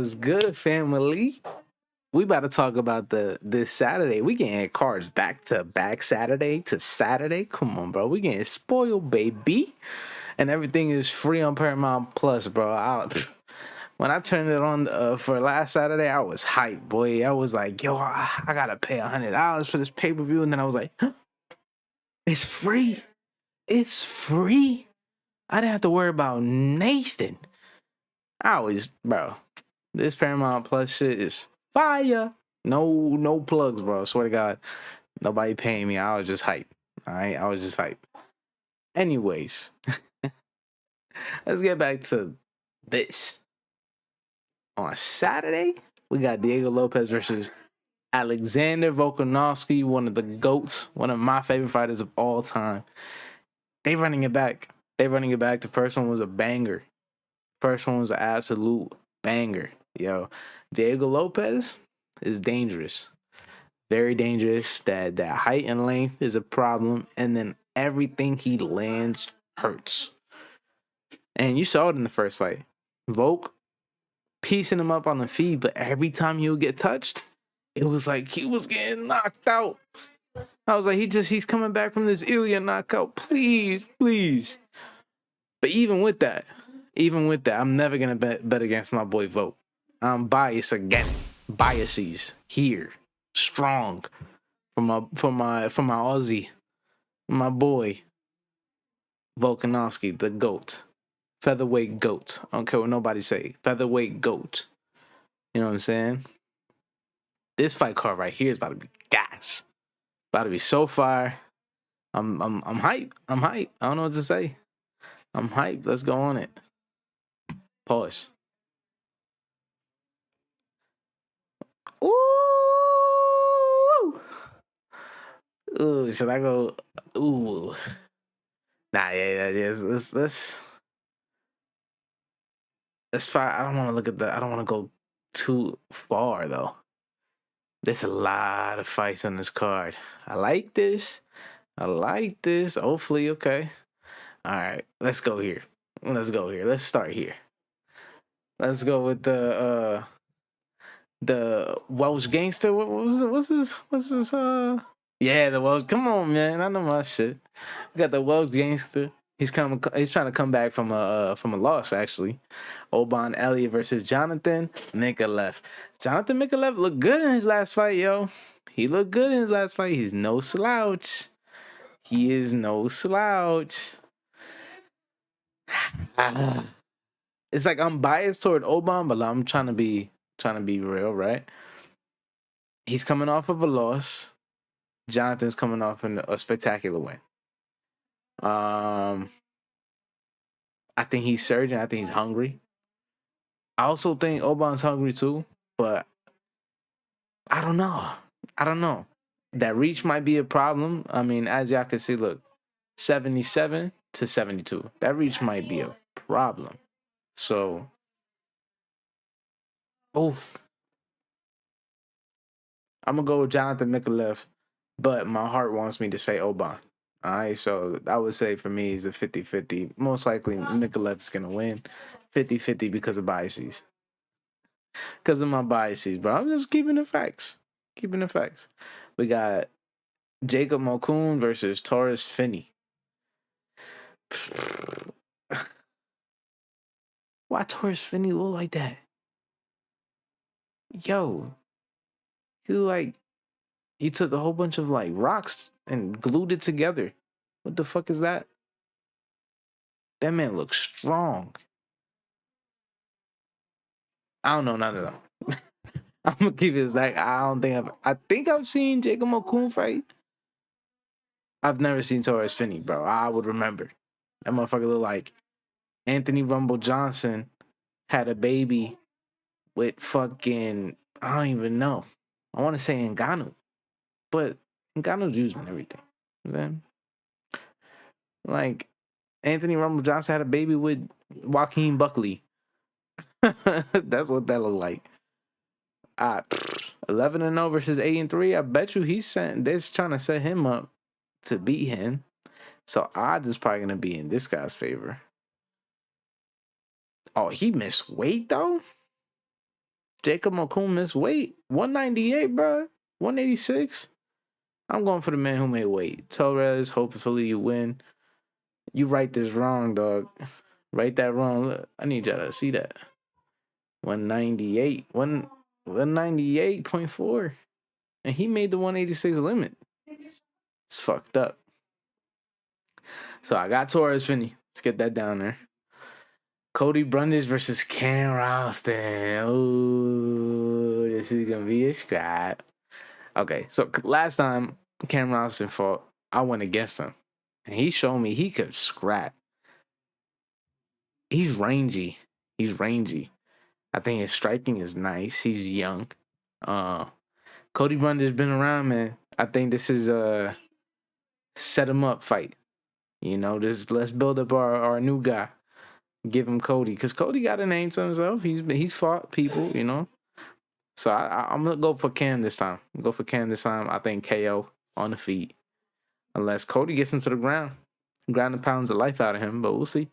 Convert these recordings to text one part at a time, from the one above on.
Was good, family? We about to talk about this Saturday. We getting cards back to back, Saturday to Saturday. Come on, bro. We getting spoiled, baby. And everything is free on Paramount Plus, bro. When I turned it on for last Saturday, I was hyped, boy. I was like, yo, I gotta pay $100 for this pay-per-view. And then I was like, huh, it's free. It's free. I didn't have to worry about Nathan. Bro, this Paramount Plus shit is fire. No plugs, bro. Swear to God, nobody paying me. I was just hype. All right, I was just hype. Anyways, let's get back to this. On Saturday, we got Diego Lopez versus Alexander Volkanovski, one of the GOATs, one of my favorite fighters of all time. They running it back. The first one was a banger. First one was an absolute banger. Yo, Diego Lopez is dangerous. Very dangerous. That height and length is a problem. And then everything he lands hurts. And you saw it in the first fight. Volk piecing him up on the feet, but every time he would get touched, it was like he was getting knocked out. I was like, he's coming back from this Ilya knockout. Please. But even with that, I'm never gonna bet against my boy Volk. I'm biased again. Biases here, strong for my Aussie, my boy Volkanovski, the GOAT, featherweight GOAT. I don't care what nobody say, featherweight GOAT. You know what I'm saying? This fight card right here is about to be gas. About to be so fire. I'm hype. I don't know what to say. I'm hyped. Let's go on it. Pause. Ooh, should I go? Ooh. Nah, yeah. Let's fire. I don't want to look at I don't want to go too far though. There's a lot of fights on this card. I like this. Hopefully, okay. All right, let's go here. Let's start here. Let's go with the Welsh gangster. What was it? What's this? Yeah, the Welsh. Come on, man. I know my shit. We got the Welsh gangster. He's trying to come back from a loss actually. Oban Elliott versus Jonathan Mikalev. Jonathan Mikalev looked good in his last fight, yo. He looked good in his last fight. He's no slouch. He is no slouch. It's like I'm biased toward Oban, but I'm trying to be real, right? He's coming off of a loss. Jonathan's coming off a spectacular win. I think he's surging. I think he's hungry. I also think Oban's hungry too, but I don't know. That reach might be a problem. I mean, as y'all can see, look, 77 to 72. That reach might be a problem. So, I'm gonna go with Jonathan Mikalev, but my heart wants me to say Oban. All right, so I would say for me, it's a 50-50. Most likely, Mikalev is gonna win 50-50 because of biases. Because of my biases, bro. I'm just keeping the facts. We got Jacob Malkoun versus Taurus Finney. Why Taurus Finney look like that? Yo, he took a whole bunch of like rocks and glued it together. What the fuck is that? That man looks strong. I don't know none of them. I'm gonna keep it like I think I've seen Jacob Malkoun fight. I've never seen Taurus Finney, bro. I would remember. That motherfucker look like Anthony Rumble Johnson had a baby with fucking, I don't even know. I want to say Ngannou, but Ngannou's using everything. Then, like, Anthony Rumble Johnson had a baby with Joaquin Buckley. That's what that looked like. 11-0 versus 8-3. I bet you they're trying to set him up to beat him. So odds is probably gonna be in this guy's favor. Oh, he missed weight though? Jacob McCool missed weight. 198, bro. 186. I'm going for the man who made weight. Torres, hopefully you win. You write this wrong, dog. Write that wrong. Look, I need y'all to see that. 198. 198.4. And he made the 186 limit. It's fucked up. So I got Torres, Finney. Let's get that down there. Cody Brundage versus Cam Ralston. Oh, this is going to be a scrap. Okay, so last time Cam Ralston fought, I went against him. And he showed me he could scrap. He's rangy. I think his striking is nice. He's young. Cody Brundage been around, man. I think this is a set him up fight. You know, let's build up our new guy. Give him Cody, because Cody got a name to himself. He's fought people, you know. So I'm gonna go for Cam this time. I think KO on the feet, unless Cody gets him to the ground and pounds the life out of him. But we'll see.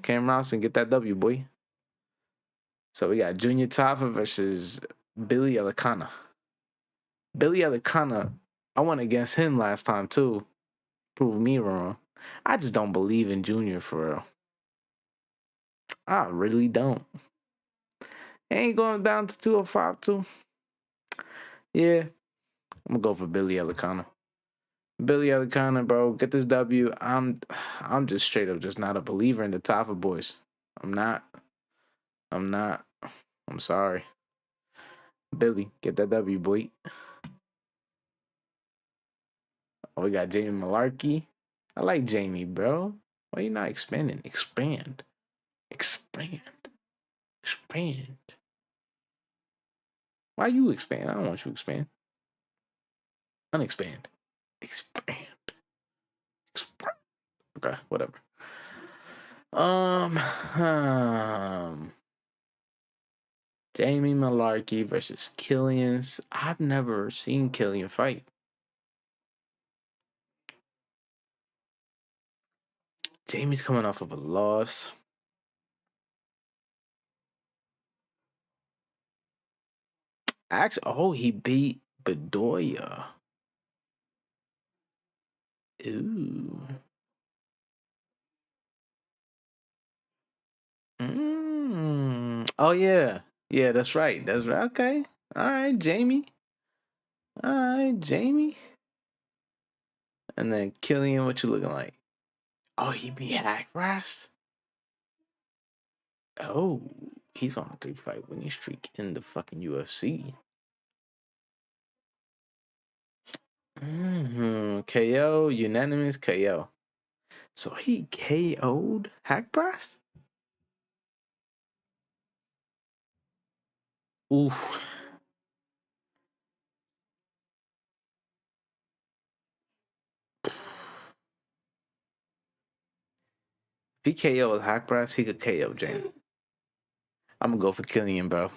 Cam Ralston get that W, boy. So we got Junior Tafa versus Billy Elikana. Billy Elikana, I went against him last time too. Prove me wrong. I just don't believe in Junior for real. I really don't. Ain't going down to 205 too. Yeah, I'm gonna go for Billy Elikana. Billy Elikana, bro, get this W. I'm just straight up just not a believer in the Tafa boys. I'm not. I'm sorry. Billy, get that W, boy. Oh, we got Jamie Malarkey. I like Jamie, bro. Why you not expanding? Expand. Why you expand? I don't want you to expand. Unexpand. Expand. Okay, whatever. Jamie Malarkey versus Killian. I've never seen Killian fight. Jamie's coming off of a loss. Actually, he beat Bedoya. Ooh. Oh yeah. Yeah, that's right. Okay. All right, Jamie. And then Killian, what you looking like? Oh, he beat Hackrast? Oh, he's on a 3-fight winning streak in the fucking UFC. KO, unanimous KO. So he KO'd Hackrast? Oof. If he KO'd Hackrast, he could KO Jamie. I'm gonna go for Killian, bro.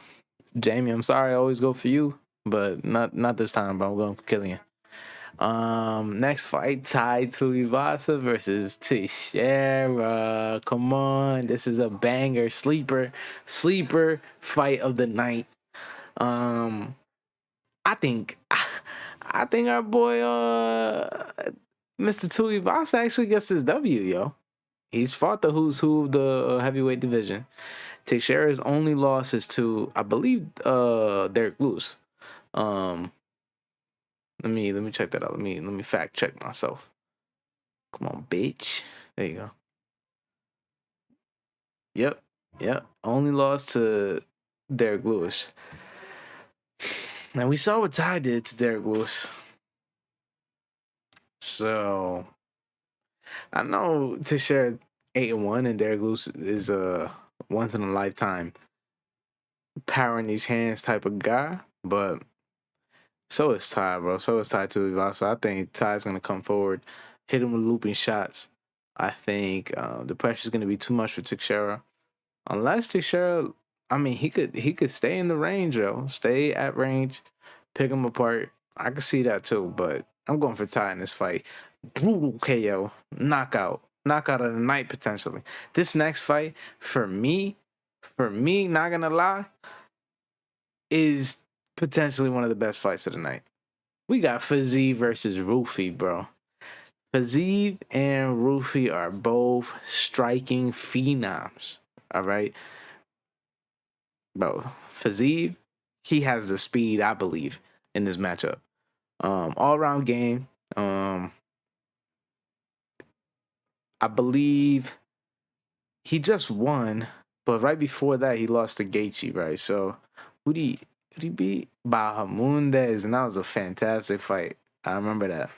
Jamie, I'm sorry I always go for you, but not this time, bro. I'm going for Killian. Next fight, Tai Tuivasa versus Teixeira. Come on, this is a banger, sleeper fight of the night. I think our boy Mr. Tuivasa actually gets his W, yo. He's fought the who's who of the heavyweight division. Teixeira's only loss is to, I believe, Derek Lewis. Let me check that out. Let me fact check myself. Come on, bitch. There you go. Yep. Only lost to Derek Lewis. Now we saw what Ty did to Derek Lewis. So I know Teixeira 8-1 and Derek Lewis is a once in a lifetime power in these hands type of guy, but so is Ty, bro. So is Ty too. So I think Ty's gonna come forward, hit him with looping shots. I think the pressure's gonna be too much for Teixeira. Unless Teixeira, I mean, he could stay in the range, though. Stay at range, pick him apart. I could see that too, but I'm going for Ty in this fight. Brutal KO, knockout of the night potentially. This next fight, for me, not gonna lie, is potentially one of the best fights of the night. We got Fiziev versus Rufi, bro. Fiziev and Rufi are both striking phenoms. All right, bro. Fiziev, he has the speed, I believe, in this matchup. All around game. I believe he just won, but right before that he lost to Gaethje, right? So who did he beat? Bahamundez, and that was a fantastic fight. I remember that.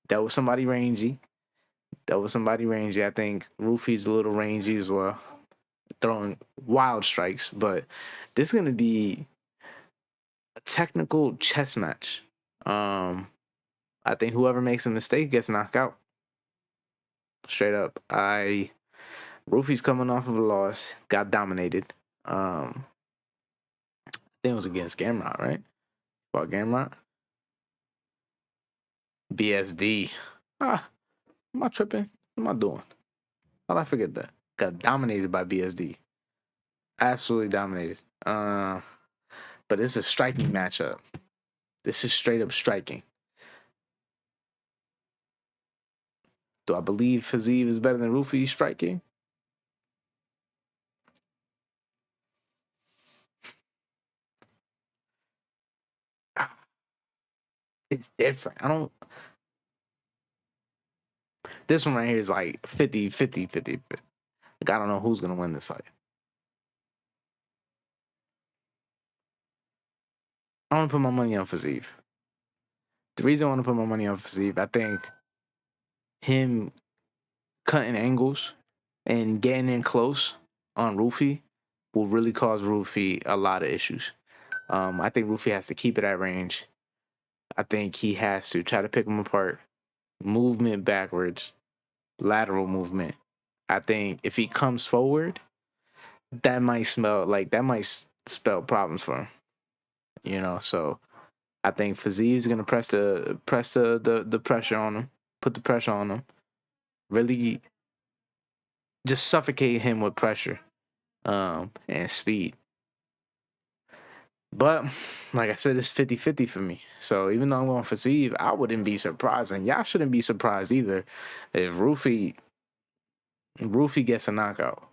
That was somebody rangy. I think Rufi's a little rangy as well, throwing wild strikes. But this is gonna be a technical chess match. I think whoever makes a mistake gets knocked out. Straight up. Rufi's coming off of a loss, got dominated. I think it was against Gamrot, right? About Gamrot. BSD. Am I tripping? What am I doing? How did I forget that? Got dominated by BSD. Absolutely dominated. But it's a striking matchup. This is straight up striking. Do I believe Fiziev is better than Rufi striking? It's different. I don't. This one right here is like 50, 50, 50. Like, I don't know who's going to win this fight. I want to put my money on Fiziev. The reason I want to put my money on Fiziev, I think him cutting angles and getting in close on Rufi will really cause Rufi a lot of issues. I think Rufi has to keep it at range. I think he has to try to pick him apart, movement backwards, lateral movement. I think if he comes forward, that might spell problems for him. You know, so I think Fiziev is gonna press the pressure on him, put the pressure on him, really just suffocate him with pressure, and speed. But like I said, it's 50-50 for me. So even though I'm going for Steve, I wouldn't be surprised, and y'all shouldn't be surprised either if Rufi gets a knockout.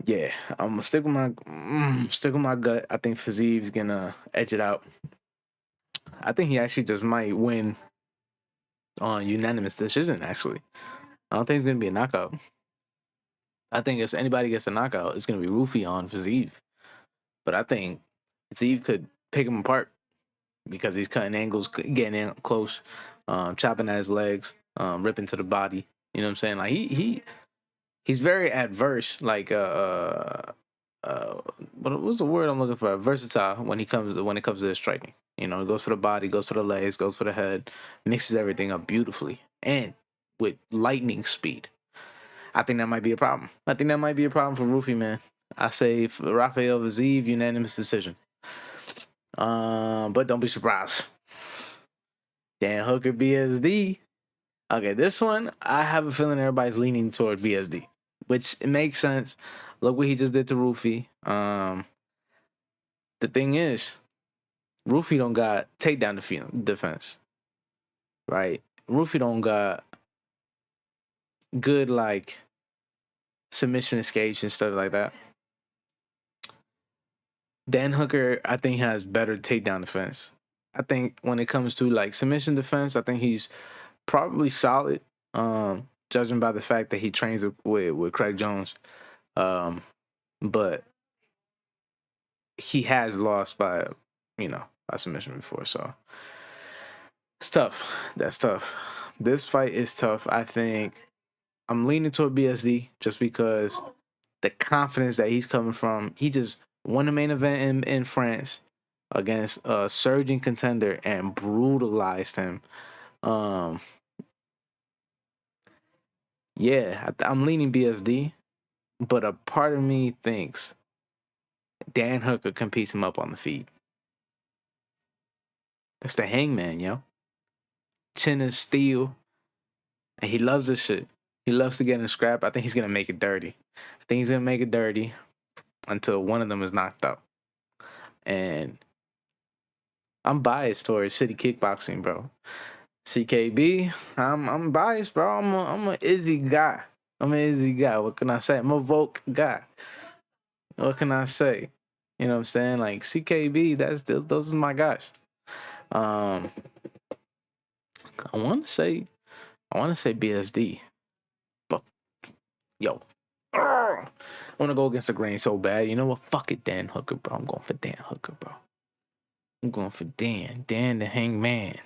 Yeah, I'm gonna stick with my gut. I think Fizie's gonna edge it out. I think he actually just might win on unanimous decision. Actually, I don't think it's gonna be a knockout. I think if anybody gets a knockout, it's gonna be Rufi on Fiziev. But I think Fiziev could pick him apart because he's cutting angles, getting in close, chopping at his legs, ripping to the body. You know what I'm saying? Like he's very adverse. Like what was the word I'm looking for? Versatile when it comes to his striking. You know, he goes for the body, goes for the legs, goes for the head, mixes everything up beautifully, and with lightning speed. I think that might be a problem. I think that might be a problem for Rufi, man. I say Rafael Fiziev, unanimous decision. But don't be surprised. Dan Hooker, BSD. Okay, this one, I have a feeling everybody's leaning toward BSD, which it makes sense. Look what he just did to Rufi. The thing is, Rufi don't got takedown defense, right? Rufi don't got good, like, submission escapes and stuff like that. Dan Hooker, I think, has better takedown defense. I think when it comes to, like, submission defense, I think he's probably solid, judging by the fact that he trains with Craig Jones. But he has lost by submission before, so it's tough. That's tough. This fight is tough. I think I'm leaning toward BSD just because the confidence that he's coming from. He just won the main event in France against a surging contender and brutalized him. Yeah, I'm leaning BSD, but a part of me thinks Dan Hooker can piece him up on the feet. That's the hangman, yo. Chin is steel. And he loves this shit. He loves to get in a scrap. I think he's going to make it dirty. I think he's going to make it dirty until one of them is knocked out. And I'm biased towards City Kickboxing, bro. CKB, I'm biased, bro. I'm a Izzy guy. I'm an Izzy guy. What can I say? I'm a Volk guy. What can I say? You know what I'm saying? Like CKB, those are my guys. I want to say BSD, but yo, I want to go against the grain so bad. You know what? Fuck it, Dan Hooker, bro. I'm going for Dan Hooker, bro. I'm going for Dan the Hangman.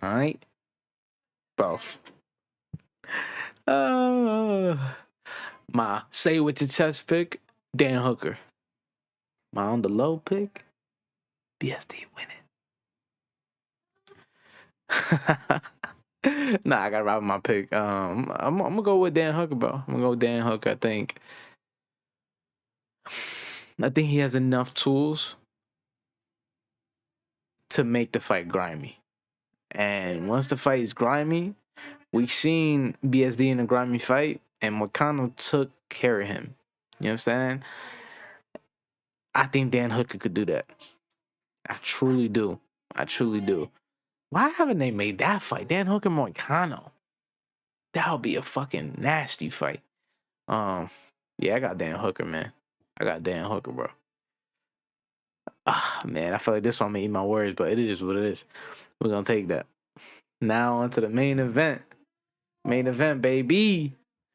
All right, bro. My say with your chest pick, Dan Hooker. My on the low pick, BSD winning. Nah, I gotta ride with my pick. I'm gonna go with Dan Hooker, bro. I'm gonna go with Dan Hooker. I think he has enough tools to make the fight grimy. And once the fight is grimy, we've seen BSD in a grimy fight, and Moicano took care of him. You know what I'm saying? I think Dan Hooker could do that. I truly do. Why haven't they made that fight? Dan Hooker Moicano. That would be a fucking nasty fight. Yeah, I got Dan Hooker, man. I got Dan Hooker, bro. Man, I feel like this one may eat my words, but it is what it is. We're gonna take that. Now onto the main event. Main event, baby.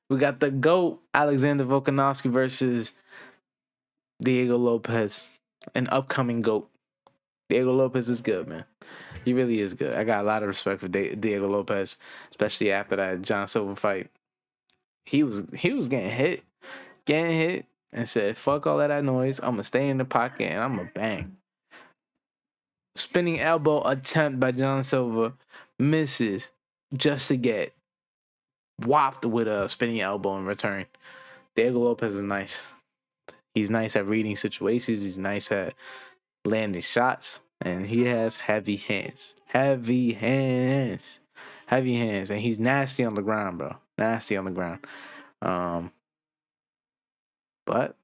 We got the GOAT, Alexander Volkanovski versus Diego Lopez, an upcoming GOAT. Diego Lopez is good, man. He really is good. I got a lot of respect for Diego Lopez, especially after that John Silver fight. He was getting hit, and said, "Fuck all of that noise. I'm gonna stay in the pocket and I'm gonna bang." Spinning elbow attempt by John Silver misses just to get whopped with a spinning elbow in return. Diego Lopez is nice. He's nice at reading situations. He's nice at landing shots. And he has heavy hands. And he's nasty on the ground, bro. Nasty on the ground. But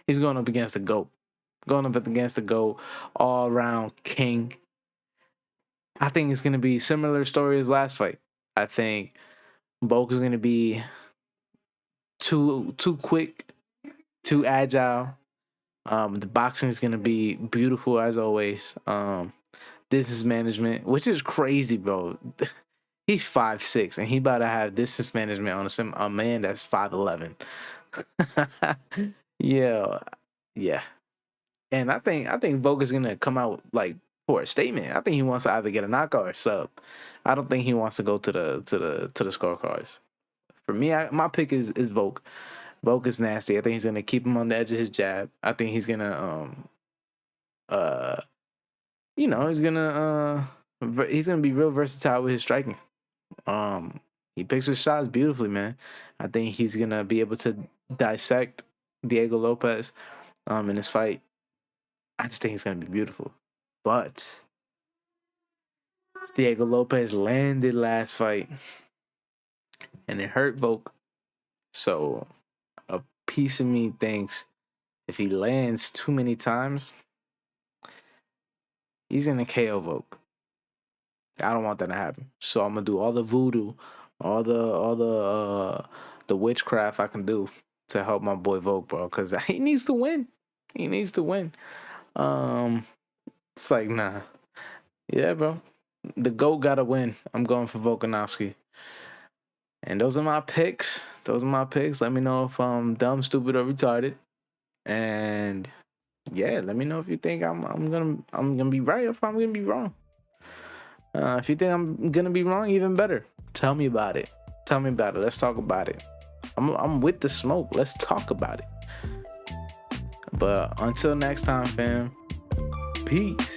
he's going up against the GOAT. All-around king. I think it's going to be similar story as last fight. I think Volk is going to be too quick, too agile. The boxing is going to be beautiful as always. Distance management, which is crazy, bro. He's 5'6", and he about to have distance management on a man that's 5'11". Yeah. And I think Volk is gonna come out like for a statement. I think he wants to either get a knockout or sub. I don't think he wants to go to the scorecards. For me, my pick is Volk. Volk is nasty. I think he's gonna keep him on the edge of his jab. I think he's gonna he's gonna be real versatile with his striking. He picks his shots beautifully, man. I think he's gonna be able to dissect Diego Lopez in this fight. I just think it's gonna be beautiful. But Diego Lopez landed last fight, and it hurt Volk. So a piece of me thinks if he lands too many times, he's gonna KO Volk. I don't want that to happen. So I'm gonna do all the voodoo, all the witchcraft I can do to help my boy Volk, bro, because he needs to win. It's like, nah. Yeah, bro. The GOAT gotta win. I'm going for Volkanovski. And those are my picks. Let me know if I'm dumb, stupid, or retarded. And yeah, let me know if you think I'm gonna be right or if I'm gonna be wrong. If you think I'm gonna be wrong, even better. Tell me about it. Let's talk about it. I'm with the smoke. Let's talk about it. But until next time, fam. Peace.